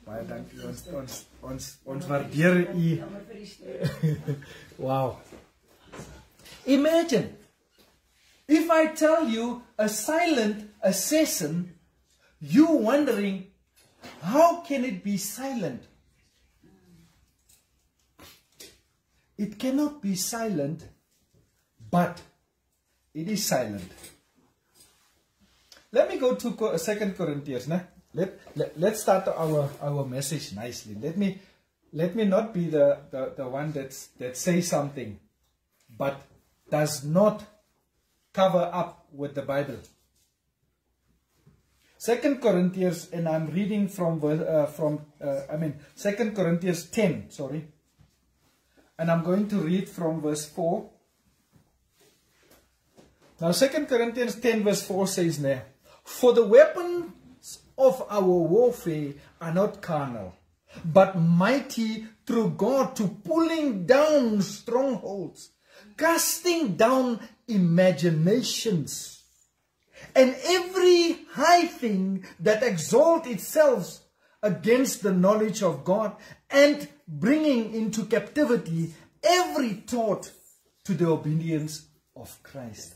Baie dankie. Ons waardeer u. Wow. Imagine, if I tell you a silent assassin, you wondering, how can it be silent? It cannot be silent, but it is silent. Let me go to 2 Corinthians. Nah? Let's start our message nicely. Let me not be the one that says something, but does not cover up with the Bible. 2 Corinthians, and I'm reading from 2 Corinthians 10, sorry. And I'm going to read from verse 4. Now 2 Corinthians 10 verse 4 says there, for the weapons of our warfare are not carnal, but mighty through God to pulling down strongholds, casting down imaginations, and every high thing that exalts itself against the knowledge of God, and bringing into captivity every thought to the obedience of Christ.